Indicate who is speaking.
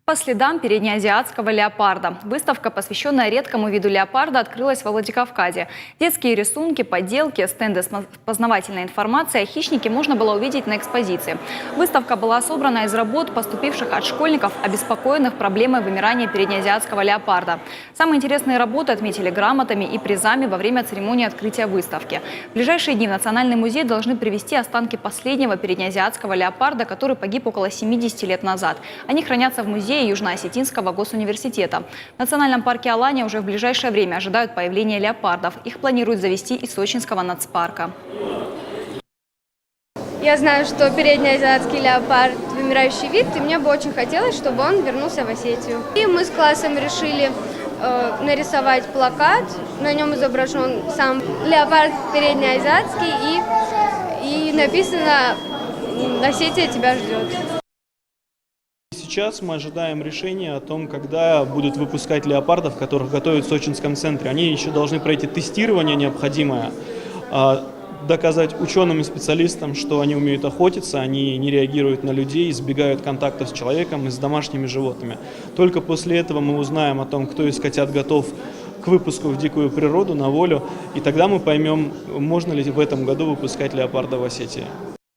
Speaker 1: По следам переднеазиатского леопарда. Выставка, посвященная редкому виду леопарда, открылась во Владикавказе. Детские рисунки, поделки, стенды с познавательной информацией о хищнике можно было увидеть на экспозиции. Выставка была собрана из работ, поступивших от школьников, обеспокоенных проблемой вымирания переднеазиатского леопарда. Самые интересные работы отметили грамотами и призами во время церемонии открытия выставки. В ближайшие дни в Национальный музей должны привезти останки последнего переднеазиатского леопарда, который погиб около 70 лет назад. Они хранятся в музее Южно-Осетинского госуниверситета. В Национальном парке Алания уже в ближайшее время ожидают появления леопардов. Их планируют завести из Сочинского нацпарка.
Speaker 2: Я знаю, что переднеазиатский леопард – вымирающий вид, и мне бы очень хотелось, чтобы он вернулся в Осетию. И мы с классом решили нарисовать плакат, на нем изображен сам леопард переднеазиатский, и написано «Осетия тебя ждет».
Speaker 3: Сейчас мы ожидаем решения о том, когда будут выпускать леопардов, которых готовят в Сочинском центре. Они еще должны пройти тестирование необходимое, доказать ученым и специалистам, что они умеют охотиться, они не реагируют на людей, избегают контактов с человеком и с домашними животными. Только после этого мы узнаем о том, кто из котят готов к выпуску в дикую природу, на волю, и тогда мы поймем, можно ли в этом году выпускать леопарда в Осетии.